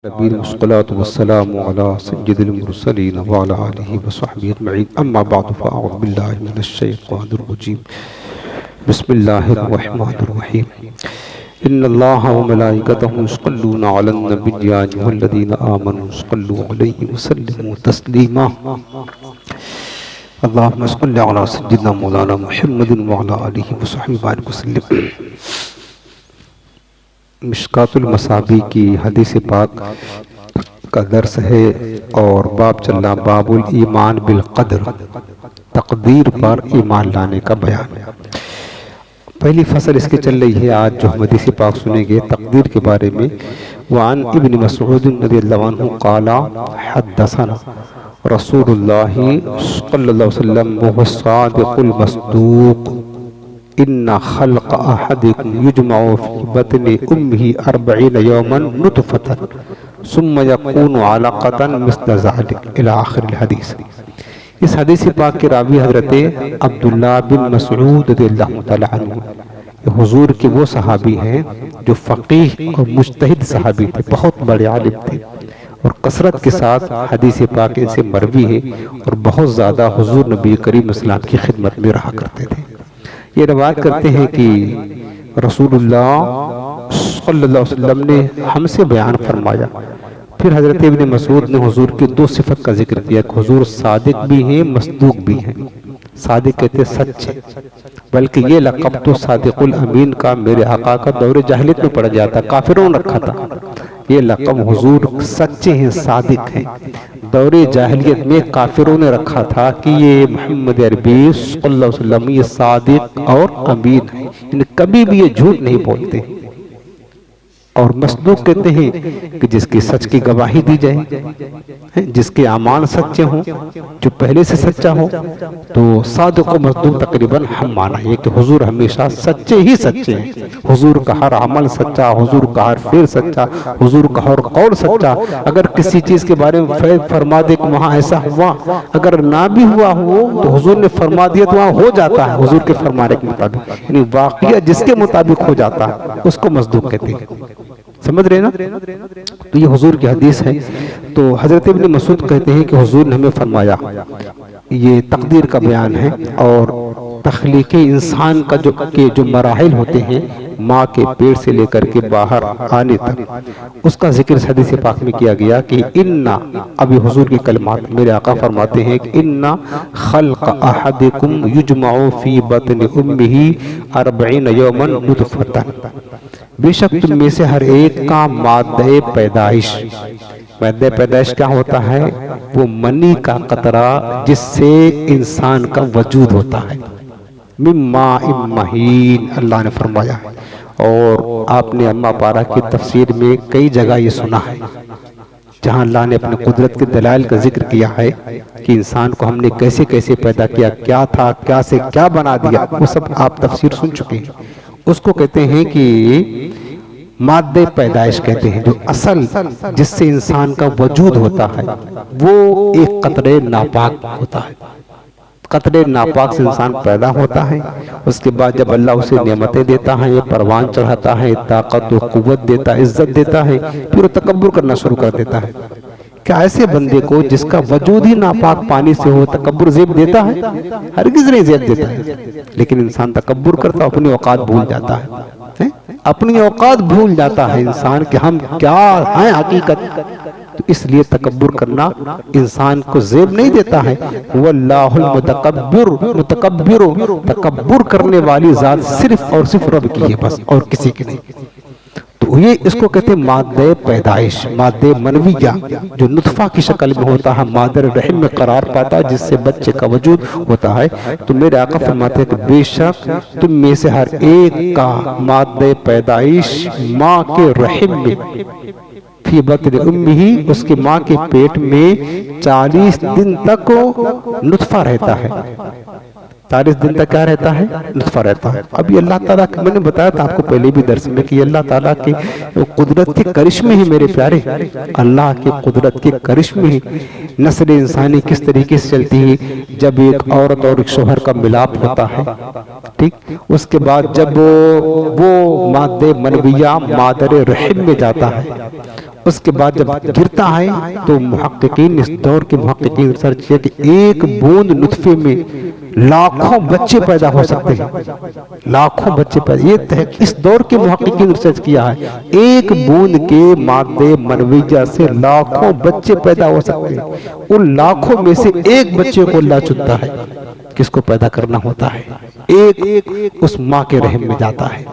نبی الصلاة والسلام علی سید المرسلین وعلی آلہ وصحبہ اجمعین اما بعد فاعوذ باللہ من الشیطان الرجیم بسم اللہ الرحمن الرحیم ان اللہ وملائکتہ یصلون علی النبی یا ایھا الذین آمنوا صلوا علیہ وسلموا تسلیما اللہم صل علی سیدنا مولانا محمد وعلی آلہ وصحبہ وسلم۔ مشکات المصابیح کی حدیث پاک کا درس ہے اور باب چل رہا باب الایمان بالقدر، تقدیر پر ایمان لانے کا بیان۔ پہلی فصل اس کے چل رہی ہے آج جو ہم حدیث پاک سنیں گے تقدیر کے بارے میں۔ وعن ابن مسعود رضی اللہ عنہ قال حدثنا رسول اللہ صلی اللہ علیہ وسلم وهو الصادق المصدوق ان خلق احدکم یجمع فی بطن امہ 40 یوما نطفۃ ثم یکون علقۃ مثل ذلک الی آخر الحدیث۔ اس حدیث پاک کے راوی حضرت عبداللہ بن مسعود رضی اللہ تعالی عنہ، حضور کے وہ صحابی ہیں جو فقیہ اور مجتہد صحابی تھے، بہت بڑے عالم تھے اور کثرت کے ساتھ حدیث پاک ان سے مروی ہے اور بہت زیادہ حضور نبی کریم صلی اللہ علیہ وسلم کی خدمت میں رہا کرتے تھے۔ یہ روایت کرتے ہیں کہ رسول اللہ صلی اللہ علیہ وسلم نے ہم سے بیان فرمایا۔ پھر حضرت ابن مسعود نے حضور کی دو صفت کا ذکر کیا کہ حضور صادق بھی ہیں، مصدوق بھی ہیں۔ صادق کہتے سچے، بلکہ یہ لقب تو صادق الامین کا میرے آقا کا دور جاہلیت میں پڑ گیا تھا، کافروں نے رکھا تھا۔ یہ لقب حضور سچے ہیں، صادق ہیں، دور جاہلیت میں کافروں نے رکھا تھا کہ یہ محمد عربی صلی اللہ علیہ وسلم یہ صادق اور امین ہیں، یعنی کبھی بھی یہ جھوٹ نہیں بولتے۔ اور مصدوق کہتے ہیں کہ جس کی سچ کی گواہی دی جائے، جس کے اعمال سچے ہوں، جو پہلے سے سچا ہو، تو صادق و مصدوق تقریباً ہم مانا ہے کہ حضور ہمیشہ سچے ہی سچے ہیں۔ حضور کا ہر عمل سچا، حضور کا ہر فعل سچا، حضور کا ہر قول سچا۔ اگر کسی چیز کے بارے میں فرما دے کہ وہاں ایسا ہوا، اگر نہ بھی ہوا ہو تو حضور نے فرما دیا تو وہاں ہو جاتا ہے حضور کے فرمانے کے مطابق، یعنی واقعہ جس کے مطابق ہو جاتا ہے اس کو مصدوق کہتے ہیں۔ سمجھ رہے نا؟ تو یہ حضور کی حدیث ہے۔ تو حضرت ابن مسعود کہتے ہیں کہ حضور نے ہمیں فرمایا، یہ تقدیر کا بیان ہے اور تخلیق انسان کا جو مراحل ہوتے ہیں ماں کے پیٹ سے لے کر کے باہر آنے تک، اس کا ذکر اس حدیث پاک میں کیا گیا کہ اِنَّا، ابھی حضور کی کلمات میرے آقا فرماتے ہیں کہ اِنَّا خلق احدکم یجمع فی بطن امہ 40 یوما نطفۃ، بے شک تم میں سے ہر ایک کا مادہ پیدائش، مادہ پیدائش کیا ہوتا ہے؟ وہ منی کا قطرہ جس سے انسان کا وجود ہوتا ہے، من ماء مہین، اللہ نے فرمایا ہے۔ اور آپ نے اما پارہ کی تفسیر میں کئی جگہ یہ سنا ہے جہاں اللہ نے اپنے قدرت کے دلائل کا ذکر کیا ہے کہ انسان کو ہم نے کیسے کیسے پیدا کیا، کیا تھا، کیا سے کیا بنا دیا، وہ سب آپ تفسیر سن چکے ہیں۔ اس کو کہتے ہیں کہ مادہ پیدائش کہتے ہیں، جو اصل جس سے انسان کا وجود ہوتا ہے وہ ایک قطرے ناپاک ہوتا ہے۔ قطرے ناپاک سے انسان پیدا ہوتا ہے، اس کے بعد جب اللہ اسے نعمتیں دیتا ہے، پروان چڑھاتا ہے، طاقت و قوت دیتا ہے، عزت دیتا ہے، پھر وہ تکبر کرنا شروع کر دیتا ہے۔ کیا ایسے بندے کو جس کا وجود ہی ناپاک پانی سے ہو تکبر زیب دیتا ہے؟ ہرگز نہیں زیب دیتا ہے، لیکن انسان تکبر کرتا، اپنی اوقات بھول جاتا ہے، اپنی اوقات بھول جاتا ہے انسان کہ ہم کیا ہیں حقیقت۔ تو اس لیے تکبر کرنا انسان کو زیب نہیں دیتا ہے۔ واللہ المتکبر، متکبر، تکبر کرنے والی ذات صرف اور صرف رب کی ہے، بس اور کسی کی نہیں۔ تو یہ اس کو کہتے ہیں مادہ پیدائش، مادہ منویہ، جو نطفہ کی شکل میں ہوتا ہے، مادر رحم میں قرار پاتا ہے، جس سے بچے کا وجود ہوتا ہے۔ تو میرے آقا فرماتے ہیں کہ بے شک تم میں سے ہر ایک کا مادہ پیدائش ماں کے رحم میں، فی بطن امہ، اس کے ماں کے پیٹ میں 40 دن تک نطفہ رہتا ہے۔ 40 دن تک کیا رہتا ہے؟ نطفہ رہتا ہے۔ اب یہ اللہ تعالیٰ میں نے بتایا تھا آپ کو پہلے بھی درس میں کہ یہ اللہ تعالیٰ کے قدرت کے کرشمے ہیں میرے پیارے، اللہ کے قدرت کے کرشمے ہیں۔ نسل انسانی کس طریقے سے چلتی ہے؟ جب ایک عورت اور ایک شوہر کا ملاپ ہوتا ہے، ٹھیک، اس کے بعد جب وہ مادہ منویہ مادر رحم میں جاتا ہے، اس کے بعد جب گرتا ہے تو محققین، اس دور کے محققین ریسرچ کیا کہ ایک بوند نطفے میں لاکھوں بچے پیدا ہو سکتے ہیں، لاکھوں بچے پیدا، یہ اس دور کے محققین ریسرچ کیا ہے، ایک بوند کے مادے منویہ سے لاکھوں بچے پیدا ہو سکتے ہیں، ان لاکھوں میں سے ایک بچے کو اللہ چنتا ہے، کس کو پیدا کرنا ہوتا ہے، ایک اس ماں کے رحم میں جاتا ہے،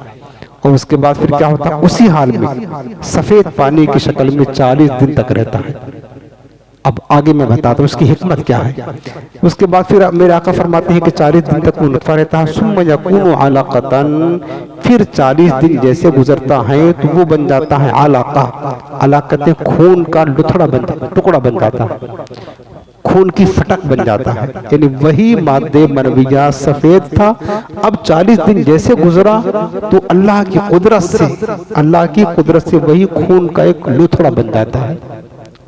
اور اس کے بعد پھر کیا ہوتا ہے، اسی حال میں سفید پانی کی شکل میں 40 دن تک رہتا ہے۔ اب آگے میں بتاتا ہوں اس کی حکمت کیا ہے۔ اس کے بعد پھر میرے آقا فرماتے ہیں کہ 40 دن تک وہ نطفہ رہتا ہے، ثم یکون علاقۃ، پھر 40 دن جیسے گزرتا ہے تو وہ بن جاتا ہے علاقہ، علاقتیں خون کا لتھڑا بن جاتا، ٹکڑا بن جاتا ہے، خون کی فٹک بن جاتا ہے، یعنی وہی مادے منویہ سفید تھا، اب 40 دن جیسے گزرا تو اللہ کی قدرت سے وہی خون کا ایک لتھڑا بن جاتا ہے،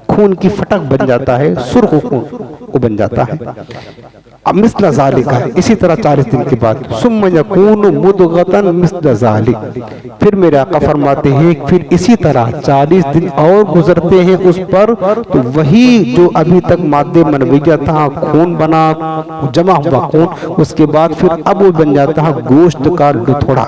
خون کی فٹک بن جاتا ہے، سرخ خون وہ بن جاتا ہے۔ اب مثل ذالک، اسی طرح 40 دن کے بعد ثم یکون مدغۃ مثل ذالک، پھر میرے آقا فرماتے ہیں پھر اسی طرح 40 دن اور گزرتے ہیں اس پر تو وہی جو ابھی تک مادے منویہ تھا، خون بنا، جمع ہوا خون، اس کے بعد پھر اب وہ بن جاتا ہے گوشت کا لتھڑا،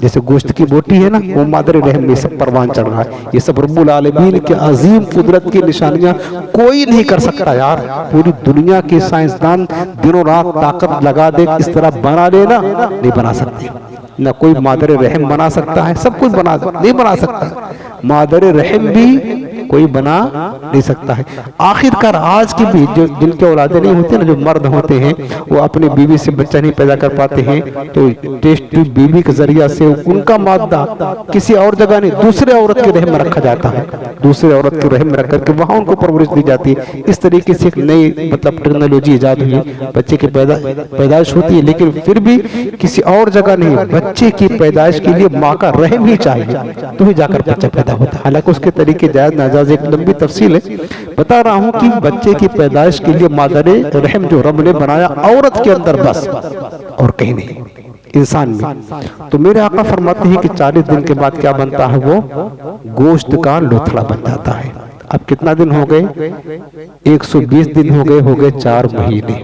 جیسے گوشت کی بوٹی ہے نا، وہ مادر رحم میں سب پروان چڑھ رہا ہے۔ یہ سب رب العالمین کے عظیم قدرت کی نشانیاں، کوئی نہیں کر سکتا یار، پوری دنیا کے سائنسدان دنوں رات طاقت لگا دے اس طرح بنا لینا، نہیں بنا سکتے، نہ کوئی مادر رحم بنا سکتا ہے، سب کچھ نہیں بنا سکتا، مادر رحم بھی کوئی بنا نہیں سکتا ہے۔ آخر کار آج کی بھی جن کے اولادیں نہیں ہوتے نا، جو مرد ہوتے ہیں وہ اپنی بیوی سے بچہ نہیں پیدا کر پاتے ہیں تو ٹیسٹ بیوی کے ذریعہ سے ان کا مادہ کسی اور جگہ نہیں، دوسرے عورت کے رحم میں رکھا جاتا ہے، دوسرے عورت کے رحم میں رکھ کر کے وہاں ان کو پرورش دی جاتی ہے۔ اس طریقے سے ایک نئی ٹیکنالوجی ایجاد ہوئی، بچے کی پیدائش ہوتی ہے لیکن پھر بھی کسی اور جگہ نہیں، بچے کی پیدائش کے لیے ماں کا رحم ہی چاہیے تو ہی جا کر بچہ پیدا ہوتا ہے۔ حالانکہ اس کے طریقے جائز ناجائز ایک لمبی تفصیل ہے، بتا رہا ہوں کہ بچے کی پیدائش کے لیے مادر رحم جو رب نے بنایا عورت کے اندر بس، اور کہیں نہیں، انسان میں۔ تو میرے آقا فرماتے ہیں کہ 40 دن کے بعد کیا بنتا ہے، وہ گوشت کا لوتھڑا بن جاتا ہے۔ اب کتنا دن ہو گئے، 120 دن ہو گئے 4 مہینے۔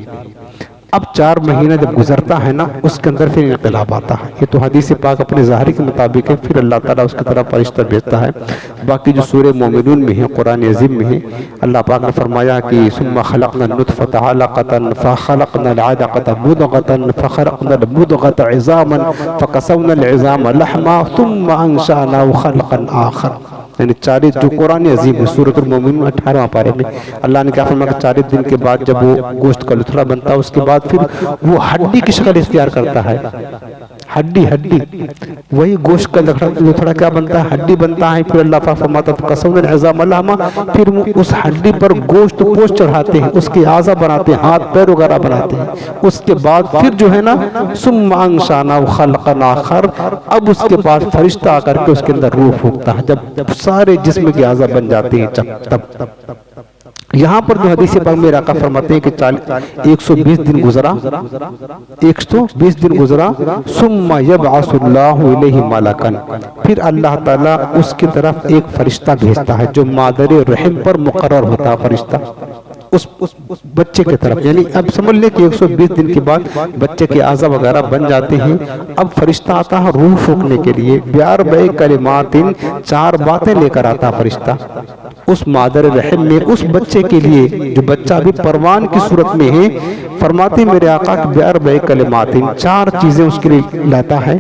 اب 4 مہینہ جب گزرتا ہے نا، اس کے اندر پھر انقلاب آتا ہے۔ یہ تو حدیث پاک اپنے ظاہری کے مطابق ہے، پھر اللہ تعالیٰ اس کی طرف فرشتہ بھیجتا ہے۔ باقی جو سورہ مومنون میں ہے، قرآن عظیم میں ہے، اللہ پاک نے فرمایا کہ ثم خلقنا النطفة علقة فخلقنا العلقة مضغة فخلقنا المضغة عظاما فكسونا العظام لحما ثم انشأناه خلقا آخر، یعنی 40 جو قرآن عظیم ہے، سورۃ المومنون 18واں پارے میں اللہ نے کیا فرمایا کہ 40 دن کے بعد جب وہ گوشت کا لتھڑا بنتا ہے، اس کے بعد پھر وہ ہڈی کی شکل اختیار کرتا ہے، ہڈی وہی گوشت کا لتھڑا کیا بنتا ہے، ہڈی بنتا ہے۔ پھر اللہ پاک فرماتا ہے فَقَسَوْنَا الْعِظَامَ لَحْمًا، پھر اس ہڈی پر گوشت پوش چڑھاتے ہیں، اس کے اعضا بناتے ہیں، ہاتھ پیر وغیرہ بناتے ہیں۔ اس کے بعد پھر جو ہے نا ثُمَّ أَنشَأْنَاهُ خَلْقًا آخَرَ، اب اس کے بعد فرشتہ آ کر کے اس کے اندر روح پھونکتا ہے، جب سارے جسم کے اعضا بن جاتے ہیں تب یہاں پر جو حدیث پاک میں آقا فرماتے ہیں کہ 120 دن گزرا، 120 دن گزرا، ثم یبعث اللہ الیہ ملکن، پھر اللہ تعالیٰ اس کی طرف ایک فرشتہ بھیجتا ہے جو مادر رحم پر مقرر ہوتا ہے، فرشتہ اس بچے کے طرف، یعنی اب سمجھ لیں کہ 120 دن کے بعد بچے کے اعضا وغیرہ بن جاتے ہیں۔ اب فرشتہ آتا ہے روح پھونکنے کے لیے، بِأَرْبَعِ کلمات، 4 باتیں لے کر آتا فرشتہ اس مادر رحم میں، اس بچے کے لیے جو بچہ ابھی پروان کی صورت میں ہے۔ فرماتے میرے آقا کہ بِأَرْبَعِ کلمات، 4 چیزیں اس کے لیے لاتا ہے۔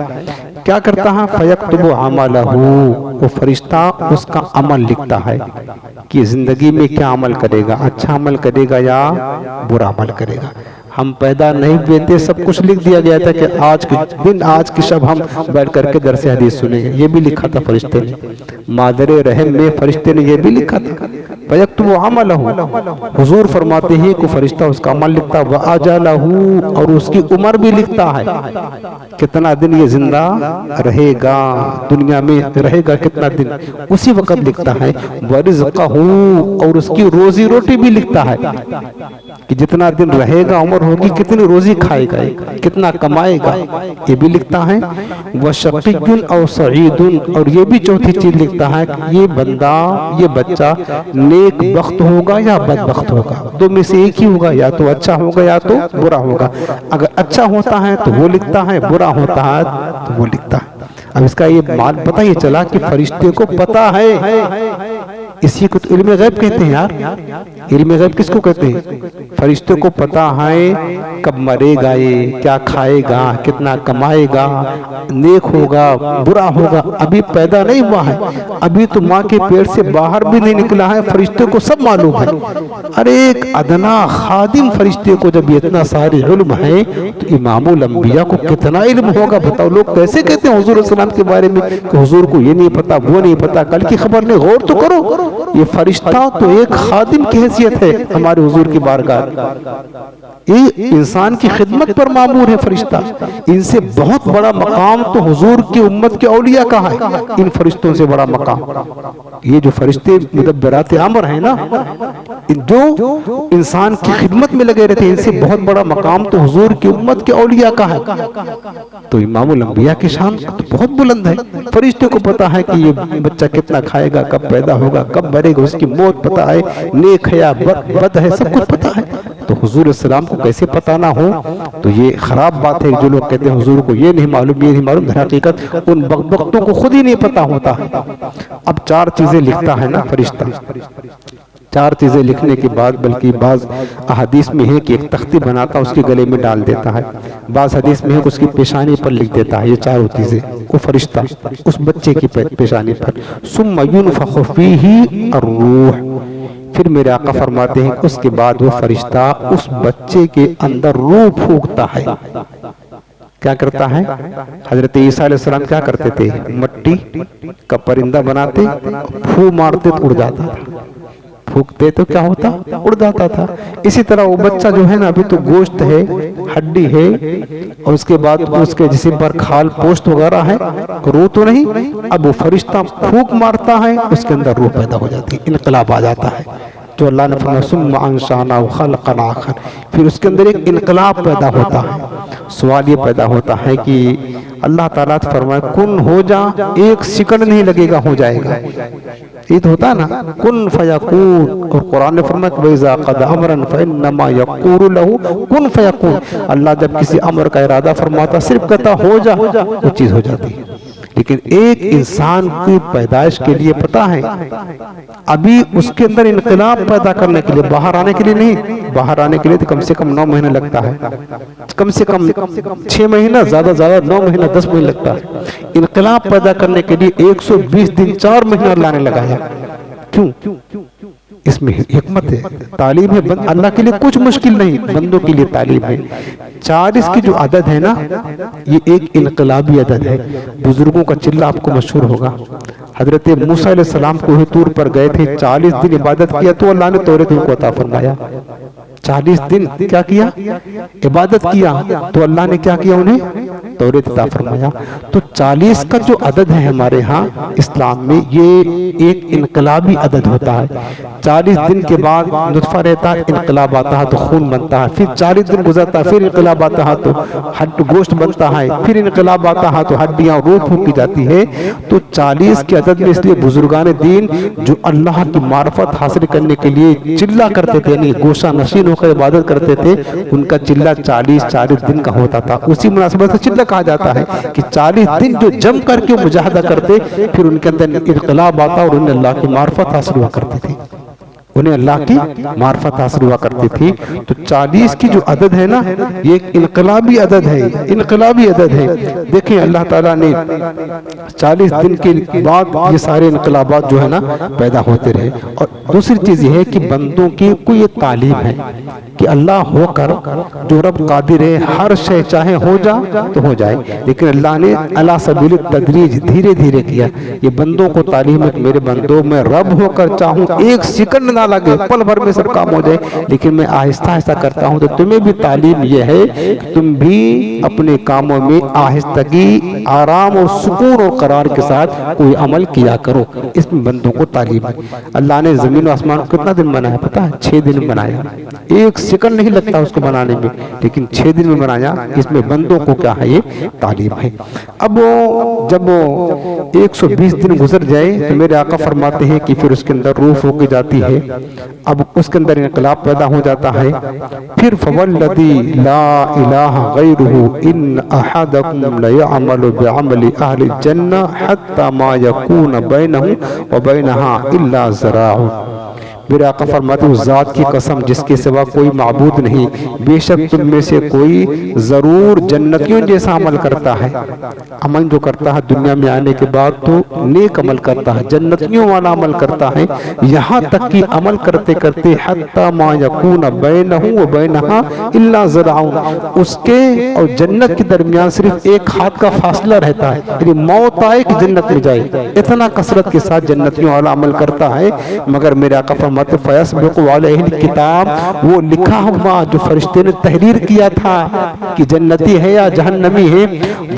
کیا کرتا ہے، فَيَكْتُبُ عَمَلَهُ، وہ فرشتہ اس کا عمل لکھتا ہے کہ زندگی میں کیا عمل کرے گا، اچھا عمل کرے گا یا برا عمل کرے گا۔ ہم پیدا نہیں ہوئے سب کچھ لکھ دیا گیا تھا کہ آج کے دن، آج کی شب ہم بیٹھ کر کے درس حدیث سنیں گے، یہ بھی لکھا تھا فرشتے نے، مادر رحم میں فرشتے نے یہ بھی لکھا تھا۔ فَيَكْتُبُ عَمَلَهُ، حضور فرماتے ہیں کہ فرشتہ اس کا عمل لکھتا، وَأَجَلَهُ، اور اس کی عمر بھی لکھتا ہے، کتنا دن یہ زندہ رہے گا، دنیا میں رہے گا کتنا دن، اسی وقت لکھتا ہے۔ وَرِزْقَهُ، اور اس کی روزی روٹی بھی لکھتا ہے کہ جتنا دن رہے گا، عمر ہوگی کتنی روزی کھائے گا، کتنا کمائے گا، یہ بھی لکھتا ہے۔ وَشَقِيٌّ أَوْ سَعِيدٌ، اور یہ بھی چوتھی چیز لکھتا ہے کہ یہ بندہ، یہ بچہ نیک بخت ہوگا یا بدبخت ہوگا، دو میں سے ایک ہی ہوگا، یا تو اچھا ہوگا یا تو برا ہوگا۔ اگر اچھا ہوتا ہے تو وہ لکھتا ہے، برا ہوتا ہے تو وہ لکھتا ہے۔ اب اس کا یہ مال پتہ یہ چلا کہ فرشتے کو پتہ ہے، اسی کو علم غیب کہتے ہیں یار۔ علم غیب کس کو کہتے ہیں؟ فرشتوں کو پتہ ہے کب مرے گا، یہ کیا کھائے گا، کتنا کمائے گا، نیک ہوگا برا ہوگا، ابھی پیدا نہیں ہوا ہے، ابھی تو ماں کے پیٹ سے باہر بھی نہیں نکلا ہے، فرشتوں کو سب معلوم ہے۔ ارے ایک ادنا خادم فرشتے کو جب اتنا سارے علم ہے تو امام الانبیاء کو کتنا علم ہوگا؟ بتاؤ لوگ کیسے کہتے ہیں حضور صلی اللہ علیہ وسلم کے بارے میں کہ حضور کو یہ نہیں پتا، وہ نہیں پتا، کل کی خبر نہیں؟ غور تو کرو، یہ فرشتہ تو ایک خادم کی حیثیت ہے ہمارے حضور کی بارگاہ، یہ انسان کی خدمت پر مامور ہے فرشتہ۔ ان سے بہت بڑا مقام تو حضور کی امت کے اولیاء کا ہے، ان فرشتوں سے بڑا مقام یہ جو فرشتے مدبرات امر ہیں نا، جو انسان کی خدمت میں لگے رہتے ہیں، ان سے بہت بڑا مقام تو حضور کی امت کے اولیاء کا ہے۔ تو امام الانبیاء کی شان تو بہت بلند ہے۔ فرشتے کو پتا ہے کہ یہ بچہ کتنا کھائے گا، کب پیدا ہوگا، کب مرے گا، اس کی موت پتا ہے، نیک ہے یا بد ہے، سب کچھ پتا ہے۔ تو حضور السلام کو کیسے پتا نہ ہو؟ تو یہ خراب بات ہے جو لوگ کہتے ہیں حضور کو یہ نہیں معلوم، یہ نہیں معلوم۔ در حقیقت ان بختوں کو خود ہی نہیں پتا ہوتا ہے۔ اب چار چیزیں لکھتا ہے نا فرشتہ، چار چیزیں لکھنے کے بعد، بلکہ بعض احادیث میں ہے کہ ایک تختی بناتا اس کے گلے میں ڈال دیتا ہے، بعض حدیث میں ہے کہ اس کی پیشانی پر لکھ دیتا ہے یہ چاروں چیزیں، وہ فرشتہ اس بچے کی پیشانی پر۔ ثم ينفخ فيه الروح، پھر میرے آقا فرماتے ہیں اس کے بعد وہ فرشتہ اس بچے کے اندر روح پھونکتا ہے۔ کیا کرتا ہے؟ حضرت عیسیٰ علیہ السلام کیا کرتے تھے؟ مٹی کا پرندہ بناتے، پھو مارتے تو اڑ جاتا تھا، پھونکتے تو کیا ہوتا؟ اڑ جاتا تھا۔ اسی طرح وہ بچہ جو ہے نا، ابھی تو گوشت ہے، ہڈی ہے، اور اس کے بعد اس کے جسم پر کھال پوشت وغیرہ ہے، روح تو نہیں۔ اب وہ فرشتہ پھونک مارتا ہے، اس کے اندر روح پیدا ہو جاتی ہے، انقلاب آ جاتا ہے، جو اللہ نے فرمایا ثم انشأناه خلقا آخر، پھر اس کے اندر ایک انقلاب پیدا ہوتا ہے۔ سوال یہ پیدا ہوتا ہے کہ اللہ تعالیٰ فرمائے کن ہو جا، ایک سیکنڈ نہیں لگے گا، ہو جائے گا، یہ تو ہوتا ہے نا، کن فیکون، اور قرآن نے فرمایا وَإِذَا قَضَى أَمْرًا فَإِنَّمَا يَقُولُ لَهُ كُن فَيَكُونُ۔ اللہ جب کسی امر کا ارادہ فرماتا صرف کہتا ہو جا، وہ چیز ہو جاتی ہے۔ لیکن ایک انسان کی پیدائش کے لیے پتا ہے، ابھی اس کے اندر انقلاب پیدا کرنے کے لیے، باہر آنے کے لیے نہیں، باہر آنے کے لیے تو کم سے کم 9 مہینے لگتا ہے، کم سے کم 6 مہینہ، زیادہ زیادہ 9 مہینہ 10 مہینہ لگتا ہے۔ انقلاب پیدا کرنے کے لیے 120 دن 4 مہینہ اللہ نے لگایا۔ کیوں؟ اس میں حکمت ہے، تعلیم ہے۔ اللہ کے لیے کچھ مشکل نہیں، بندوں کے لیے تعلیم ہے۔ 40 کی جو عدد ہے نا، یہ ایک انقلابی عدد ہے۔ بزرگوں کا چلہ آپ کو مشہور ہوگا، حضرت موسیٰ علیہ السلام کوہ طور پر گئے تھے، 40 دن عبادت کیا تو اللہ نے تورات ان کو عطا فرمایا۔ 40 دن کیا کیا؟ عبادت کیا، تو اللہ نے کیا کیا؟ انہیں تورات عطا فرمایا۔ تو 40 کا جو عدد ہے ہمارے ہاں اسلام میں، یہ ایک انقلابی عدد ہوتا ہے۔ 40 دن کے بعد نطفہ رہتا ہے، انقلاب آتا ہے تو خون بنتا ہے، پھر 40 دن گزرتا ہے، پھر انقلاب آتا ہے تو گوشت بنتا ہے، پھر انقلاب آتا ہے تو ہڈیاں روح پھونکی جاتی ہے۔ تو 40 کے عدد میں اس لیے بزرگان دین جو اللہ کی معرفت حاصل کرنے کے لیے چلہ کرتے تھے، یعنی گوشہ نشین ہو کر عبادت کرتے تھے، ان کا چلہ 40 دن کا ہوتا تھا۔ اسی مناسبت سے چلہ کہا جاتا ہے کہ 40 دن جو جم کر کے مجاہدہ کرتے، پھر ان کے اندر انقلاب آتا اور انہیں اللہ کی معرفت حاصل ہوا کرتی تھی، انہیں اللہ کی معرفت حاصل ہوا کرتی تھی۔ تو 40 کی جو عدد ہے نا، یہ ایک انقلابی عدد ہے، انقلابی عدد ہے۔ دیکھیں اللہ تعالیٰ نے 40 دن کے بعد یہ سارے انقلابات جو ہے نا پیدا ہوتے رہے۔ اور دوسری چیز یہ ہے کہ بندوں کی کوئی یہ تعلیم ہے کہ اللہ ہو کر جو رب قادر ہے، ہر شے چاہے ہو جا تو ہو جائے، لیکن اللہ نے علی سبیل التدریج دھیرے دھیرے کیا۔ یہ بندوں کو تعلیم ہے کہ میرے بندوں، میں رب ہو کر چاہوں ایک سیکنڈ نہ نہ لگے، پل بھر میں سب کام ہو جائے، لیکن میں آہستہ آہستہ کرتا ہوں۔ تو تمہیں بھی تعلیم یہ ہے کہ تم بھی اپنے کاموں میں آہستگی، آرام اور سکون اور قرار کے ساتھ کوئی عمل کیا کرو۔ اس میں بندوں کو تعلیم ہے۔ اللہ نے زمین و آسمان کو کتنا دن بنایا پتہ ہے؟ 6 دن بنایا، 1 سیکنڈ نہیں لگتا اس کو بنانے میں، لیکن 6 دن میں بنایا۔ اس میں بندوں کو کیا ہے؟ یہ تعلیم ہے۔ اب جب 120 دن گزر جائے تو میرے آقا فرماتے ہیں کہ پھر اس کے اندر روح ہو کے جاتی ہے، اب اس کے اندر انقلاب پیدا ہو جاتا ہے۔ پھر فوالذی لا الہ غیرہ ان احدکم لیعمل بعمل اہل الجنہ حتی ما یکون بینہ وبینہا الا ذراع۔ میرے آقا فرماتے ہیں اس ذات کی قسم جس کے سوا کوئی معبود نہیں، بے شک تم میں سے کوئی ضرور جنتیوں جیسا عمل کرتا ہے۔ عمل جو کرتا ہے دنیا میں آنے کے بعد تو نیک عمل کرتا ہے، جنتیوں والا عمل کرتا ہے، یہاں تک کہ عمل کرتے کرتے حتی ما یکون بینہ و بینہا الا ذراع، اس کے اور جنت کے درمیان صرف ایک ہاتھ کا فاصلہ رہتا ہے، یعنی موت آئے کہ جنت میں جائے، اتنا کثرت کے ساتھ جنتیوں والا عمل کرتا ہے۔ مگر میرے آقا فرماتے فیسبق علیہ الکتاب، وہ لکھا ہوا جو فرشتے نے تحریر کیا تھا کہ جنتی ہے یا جہنمی ہے،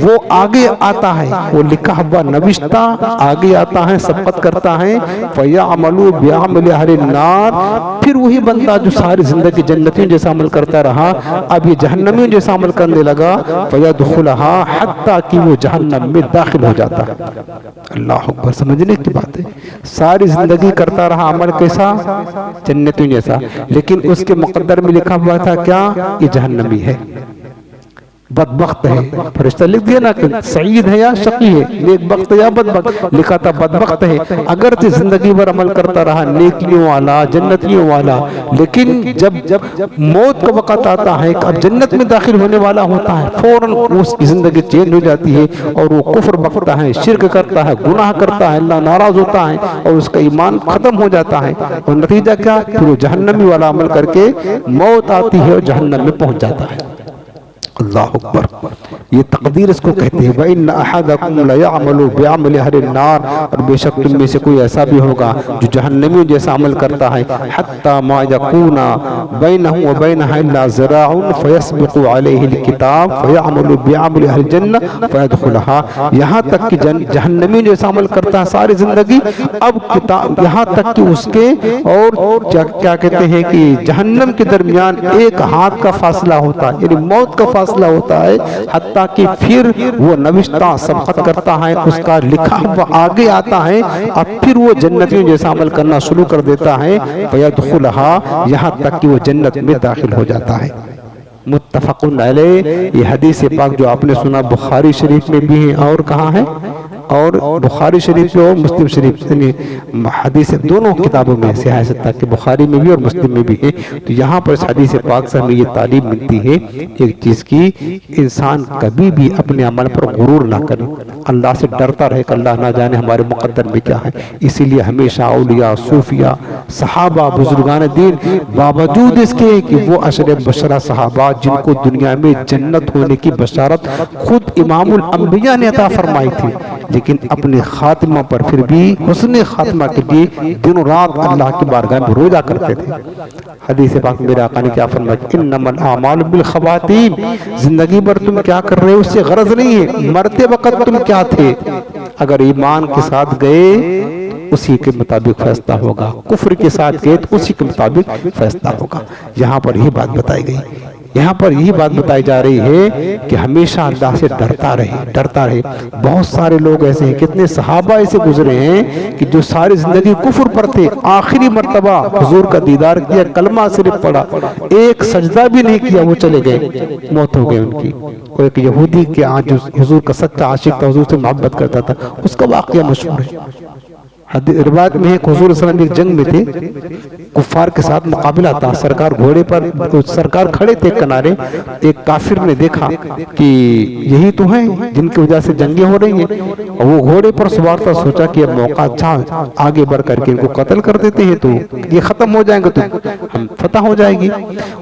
وہ آگے آتا ہے، وہ لکھا ہوا نوشتہ آگے آتا ہے، سبقت کرتا ہے۔ فَيَعْمَلُوا بِعَمْلِ أَهْلِ النَّارِ، پھر وہی بندہ جو ساری زندگی جنتیوں جیسا عمل کرتا رہا، اب یہ جہنمیوں جیسا عمل کرنے لگا، فَيَدْخُلَهَا، حتیٰ کہ وہ جہنم میں داخل ہو جاتا ہے۔ اللہ اکبر، سمجھنے کی بات ہے۔ ساری زندگی کرتا رہا عمل کیسا؟ جنتوں جیسا، لیکن اس کے مقدر میں لکھا ہوا تھا کیا؟ یہ جہنمی ہے، بدبخت ہے۔ فرشتہ لکھ دیا نا کہ سعید ہے یا شقی ہے، نیک بخت ہے یا بدبخت، لکھا تھا بدبخت ہے۔ اگرچہ زندگی بھر عمل کرتا رہا نیکیوں والا، جنتیوں والا، لیکن جب موت کا وقت آتا ہے کہ اب جنت میں داخل ہونے والا ہوتا ہے، فوراً اس کی زندگی چینج ہو جاتی ہے اور وہ کفر بکتا ہے، شرک کرتا ہے، گناہ کرتا ہے، اللہ ناراض ہوتا ہے اور اس کا ایمان ختم ہو جاتا ہے، اور نتیجہ کیا؟ پھر وہ جہنمی والا عمل کر کے موت آتی ہے اور جہنم میں پہنچ جاتا ہے۔ اللہ اکبر، یہ تقدیر اس کو کہتے ہیں۔ وَإِنَّ أَحَدَكُمْ لَيَعْمَلُ بِعَمْلِ أَهْلِ النَّارِ، اور بے شک تم میں سے کوئی ایسا بھی ہوگا جو جہنمیوں جیسا عمل کرتا ہے، حَتَّى مَا يَكُونَ بَيْنَهُ وَبَيْنَهَا إِلَّا ذِرَاعٌ فَيَسْبِقُ عَلَيْهِ الْكِتَابُ فَيَعْمَلُ بِعَمْلِ أَهْلِ الْجَنَّةِ فَيَدْخُلُهَا، یہاں تک کہ جہنمیوں جیسا عمل کرتا ہے ساری زندگی، اب یہاں تک کہ اس کے اور کیا کہتے ہیں کہ جہنم کے درمیان ایک ہاتھ کا فاصلہ ہوتا ہے، یعنی موت کا فاصلہ ہوتا ہے، حتیٰ کہ پھر وہ نوشتہ سبقت کرتا ہے، اس کا لکھا ہوا آگے آتا ہے، اب پھر وہ جنتیوں جیسا عمل کرنا شروع کر دیتا ہے، فَيَدْخُلَهَا، یہاں تک کہ وہ جنت میں داخل ہو جاتا ہے۔ متفق علیہ، یہ حدیث پاک جو آپ نے سنا بخاری شریف میں بھی ہے اور کہاں ہے؟ اور بخاری شریف میں اور مسلم شریف، یعنی حدیث دونوں کتابوں میں صحیح ستہ کہ بخاری میں بھی اور مسلم میں بھی ہے۔ تو یہاں پر اس حدیث پاک سے ہمیں یہ تعلیم ملتی ہے ایک چیز کی، انسان کبھی بھی اپنے عمل پر غرور نہ کرے، اللہ سے ڈرتا رہے کہ اللہ نہ جانے ہمارے مقدر میں کیا ہے۔ اسی لیے ہمیشہ اولیاء، صوفیاء، صحابہ، بزرگان دین، باوجود اس کے کہ وہ عشر بشرہ صحابہ جن کو دنیا میں جنت ہونے کی بشارت خود امام الانبیاء نے عطا فرمائی تھی، لیکن اپنے خاتمہ پر پھر بھی حسن خاتمہ کے لیے دن رات اللہ کی بارگاہ میں روزہ کرتے تھے۔ حدیث پاک میرے آقا نے کیا فرمایا؟ انما الاعمال بالخواتیم، زندگی بھر تم کیا کر رہے ہو اس سے غرض نہیں ہے، مرتے وقت تم کیا تھے، اگر ایمان کے ساتھ گئے اسی کے مطابق فیصلہ ہوگا، کفر کے ساتھ گئے تو اسی کے مطابق فیصلہ ہوگا۔ یہاں پر یہی بات بتائی گئی، یہاں پر یہی بات بتائی جا رہی ہے کہ ہمیشہ اللہ سے ڈرتا رہے۔ بہت سارے لوگ ایسے ہیں، کتنے صحابہ ایسے گزرے ہیں کہ جو ساری زندگی کفر پر تھے، آخری مرتبہ حضور کا دیدار کیا، کلمہ صرف پڑھا، ایک سجدہ بھی نہیں کیا، وہ چلے گئے، موت ہو گئے ان کی۔ وہ ایک یہودی کے جو حضور کا سچا عاشق تھا، حضور سے محبت کرتا تھا، اس کا واقعہ مشہور ہے۔ روایت میں ہے کہ حضور صلی اللہ علیہ وسلم ایک جنگ میں تھے، کفار کے ساتھ مقابلہ تھا، سرکار گھوڑے پر، سرکار کھڑے تھے کنارے، ایک کافر نے دیکھا کہ یہی تو ہیں جن کی وجہ سے جنگیں ہو رہی ہیں، اور وہ گھوڑے پر سوار تھا، سوچا کہ اب موقع اچھا آگے بڑھ کر کے ان کو قتل کر دیتے ہیں تو یہ ختم ہو جائیں گے تو ہم فتح ہو جائے گی۔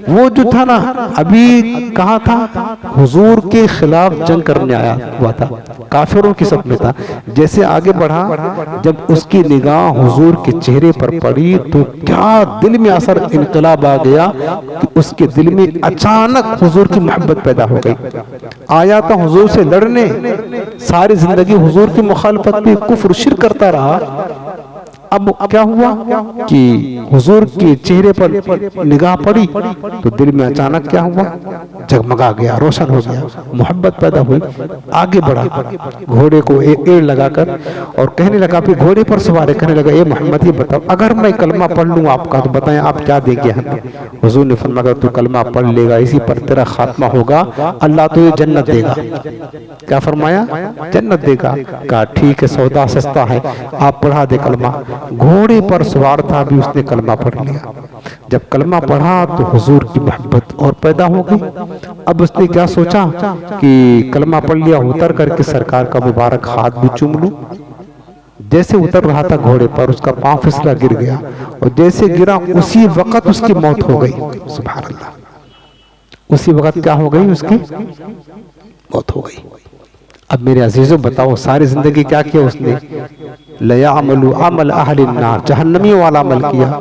وہ جو تھا نا ابھی کہاں تھا؟ حضور کے خلاف جنگ کرنے آیا ہوا تھا، کافروں کی صف میں تھا. جیسے آگے بڑھا, جب اس کی نگاہ حضور کے چہرے پر پڑی تو کیا دل میں اثر انقلاب آ گیا کہ اس کے دل میں اچانک حضور کی محبت پیدا ہو گئی. آیا تھا حضور سے لڑنے, ساری زندگی حضور کی مخالفت میں کفر شرک کرتا رہا. اب کیا ہوا کہ حضور کے چہرے پر نگاہ پڑی تو دل میں اچانک کیا ہوا, جگمگا گیا, روشن ہو گیا, محبت پیدا ہوئی. آگے بڑھا, گھوڑے کو ایڑ لگا کر اور کہنے لگا, پھر گھوڑے پر سوار ہے, کہنے لگا اے محمد یہ بتاؤ اگر میں کلمہ پڑھ لوں آپ کا تو بتائیں آپ کیا دیں گے ہمیں. حضور نے فرمایا اگر تو کلمہ پڑھ لے گا اسی پر تیرا خاتمہ ہوگا اللہ تو یہ جنت دے گا. کیا فرمایا؟ جنت دے گا. کہا ٹھیک ہے سودا سستا ہے, آپ پڑھا دے کلمہ. گھوڑے پر سوار تھا بھی اس نے کلمہ پڑھ لیا. جب کلمہ پڑھا تو حضور کی محبت اور پیدا ہو گئی. اب اس نے کیا سوچا کہ کلمہ پڑھ لیا, اتر کر کے سرکار کا مبارک ہاتھ بھی چوم لوں. جیسے اتر رہا تھا گھوڑے پر اس کا پاؤں پھسلا گر گیا, اور جیسے گرا اسی وقت اس کی موت ہو گئی. سبحان اللہ, اسی وقت کیا ہو گئی, اس کی موت ہو گئی. اب میرے عزیزوں بتاؤ ساری زندگی کیا کیا اس نے؟ لَيَعْمَلُ عَمَلَ أَهْلِ النَّارِ, جہنمی والا عمل کیا,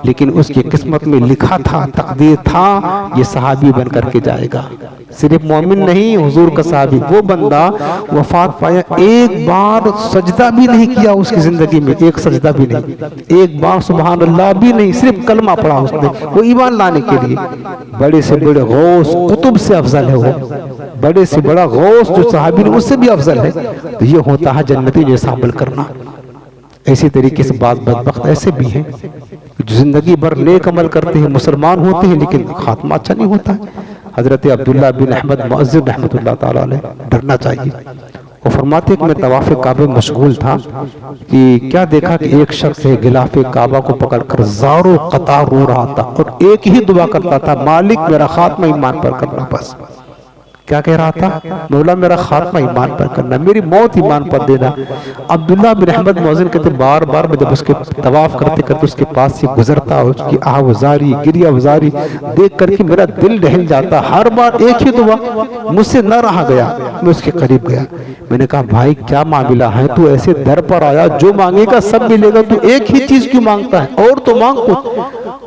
لیکن اس کی قسمت میں لکھا تھا, تقدیر تھا, یہ صحابی بن کر کے جائے گا. صرف مومن نہیں, حضور کا صحابی. وہ بندہ وفات پایا, ایک بار سجدہ بھی نہیں کیا اس کی زندگی میں, ایک سجدہ بھی نہیں, ایک بار سبحان اللہ بھی نہیں, صرف کلمہ پڑھا اس نے, وہ ایمان لانے کے لیے. بڑے سے بڑے غوث قطب سے افضل ہے وہ, بڑے سے بڑا غوث جو صحابی نے اس سے بھی افضل ہے. تو یہ ہوتا ہے جنتی جیسا عمل کرنا. ایسی طریقے سے بعض بدبخت ایسے بھی ہیں جو زندگی بھر نیک عمل کرتے ہیں, مسلمان ہوتے ہیں, لیکن خاتمہ اچھا نہیں ہوتا ہے. حضرت عبداللہ بن احمد مؤذن رحمۃ اللہ تعالیٰ علیہ, ڈرنا چاہیے. وہ فرماتے ہیں کہ میں طواف کعبہ مشغول تھا کہ کیا دیکھا کہ ایک شخص ہے غلاف کعبہ کو پکڑ کر زاروں قطار رو رہا تھا اور ایک ہی دعا کرتا تھا, مالک میرا خاتمہ ایمان پر کرنا. بس کیا کہہ رہا تھا؟ مولا میرا خاتمہ ایمان پر کرنا, میری موت ایمان پر دینا. عبداللہ بن احمد مؤذن کہتے بار بار میں جب اس کے طواف کرتے کرتے اس کے پاس سے گزرتا, اس کی آہوزاری گریہ وزاری دیکھ کر کے میرا دل ڈہل جاتا. ہر بار ایک ہی دعا, مجھ سے نہ رہا گیا. میں اس کے قریب گیا, میں نے کہا بھائی کیا معاملہ ہے, تو ایسے در پر آیا, جو مانگے گا سب ملے گا, تو ایک ہی چیز کیوں مانگتا ہے, اور تو مانگ کچھ.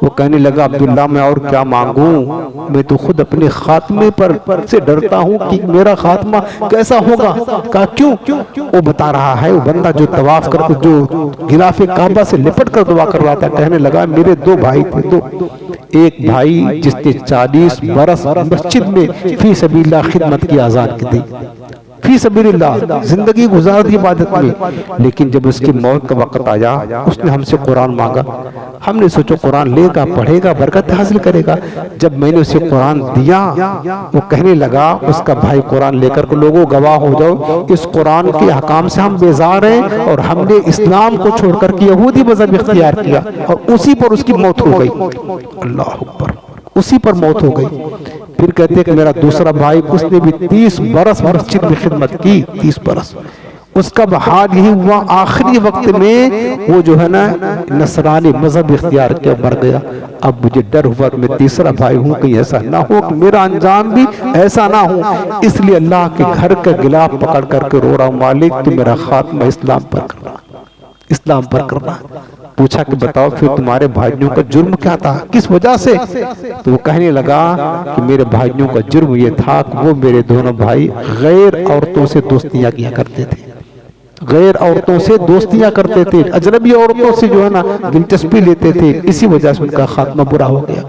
وہ کہنے لگا عبداللہ میں اور کیا مانگوں, میں تو خود اپنے خاتمے پر سے ڈرتا ہوں کہ میرا خاتمہ کیسا ہوگا. کہا کیوں؟ وہ بتا رہا ہے, وہ بندہ جو طواف کرتے جو غلاف کعبہ سے لپٹ کر دعا کر رہا تھا, کہنے لگا میرے دو بھائی تھے, دو. ایک بھائی جس نے 40 برس مسجد میں فی سبیل اللہ خدمت کی, آزان کی دی, فی سبیل اللہ زندگی گزار دی عبادت میں, لیکن جب اس کی موت کا وقت آیا اس نے ہم سے قرآن مانگا. ہم نے سوچو قرآن لے گا, پڑھے گا, برکت حاصل کرے گا. جب میں نے اسے قرآن دیا, وہ کہنے لگا اس کا بھائی قرآن لے کر لوگوں گواہ ہو جاؤ, اس قرآن کے احکام سے ہم بیزار ہیں اور ہم نے اسلام کو چھوڑ کر کے یہودی مذہب اختیار کیا, اور اسی پر اس کی موت ہو گئی. اللہ اکبر, اسی پر موت ہو گئی. پھر کہتے ہیں کہ میرا دوسرا بھائی, اس نے بھی 30 برس مسجد میں خدمت کی, 30 برس. اس کا حال یہی ہوا, آخری وقت میں وہ جو ہے نا نصرانی مذہب اختیار کیا, مر گیا. اب مجھے ڈر ہوا کہ میں تیسرا بھائی ہوں, کہیں ایسا نہ ہو کہ میرا انجام بھی ایسا نہ ہو. اس لیے اللہ کے گھر کا غلاف پکڑ کر کے رو رہا ہوں, مالک تو میرا خاتمہ اسلام پر کرنا, اسلام پر کرنا. پوچھا کہ بتاؤ پھر تمہارے بھائیوں کا جرم کیا تھا, کس وجہ سے؟ تو وہ کہنے لگا کہ میرے بھائیوں کا جرم یہ تھا کہ وہ میرے دونوں بھائی غیر عورتوں سے دوستیاں کیا کرتے تھے, غیر عورتوں سے دوستیاں کرتے تھے, اجنبی عورتوں سے جو ہے نا دلچسپی لیتے تھے, اسی وجہ سے ان کا خاتمہ برا ہو گیا.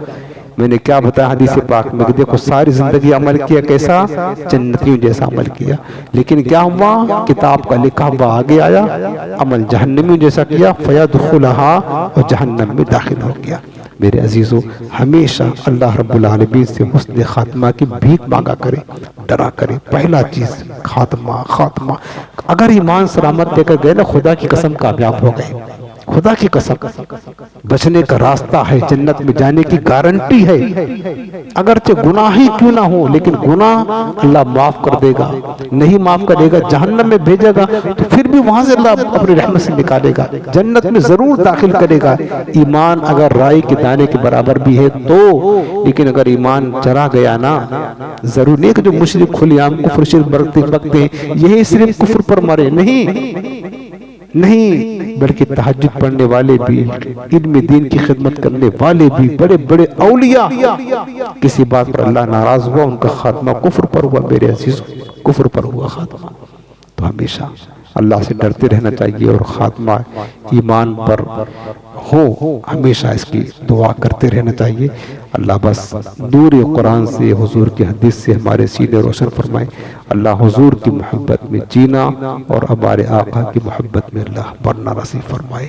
میں نے کیا بتایا حدیث پاک میں کہ دیکھو ساری زندگی عمل کیا, کیسا جنتیوں جیسا عمل کیا, لیکن کیا ہوا, کتاب کا لکھا ہوا آگے آیا, عمل جہنمیوں جیسا کیا, فیدخلھا, اور جہنم میں داخل ہو گیا. میرے عزیزوں ہمیشہ اللہ رب العالمین سے حسن خاتمہ کی بھیک مانگا کرے, ڈرا کرے. پہلا چیز خاتمہ, خاتمہ. اگر ایمان سلامت دے کر گئے نا, خدا کی قسم کامیاب ہو گئے. خدا کی قسم بچنے کا راستہ ہے، جنت میں جانے کی گارنٹی ہے، اگرچہ گناہ ہی کیوں نہ ہو لیکن گناہ اللہ معاف کر دے گا، نہیں معاف کرے گا جہنم میں بھیجے گا تو پھر بھی وہاں سے اللہ اپنی رحمت سے نکالے گا، جنت میں ضرور داخل کرے گا۔ ایمان اگر رائی کے دانے کے برابر بھی ہے تو، لیکن اگر ایمان چرا گیا نا، ضرور نہیں کہ جو مشرک کھلی عام کفر شرک برتتے ہیں یہی صرف کفر پر مرے، نہیں بلکہ تہجد پڑھنے والے بھی، علم دین کی خدمت کرنے والے بھی، بڑے بڑے اولیاء، کسی بات پر اللہ ناراض ہوا ان کا خاتمہ کفر پر ہوا، میرے عزیزوں کفر پر ہوا خاتمہ۔ تو ہمیشہ اللہ سے ڈرتے رہنا چاہیے اور خاتمہ ایمان پر ہو، ہمیشہ اس کی دعا کرتے رہنا چاہیے۔ اللہ بس نور قرآن سے، حضور کی حدیث سے ہمارے سینے روشن فرمائے، اللہ حضور کی محبت میں جینا اور ہمارے آقا کی محبت میں اللہ بڑھنا نصیب فرمائے،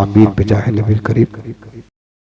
آمین بجاہ نبی کریم۔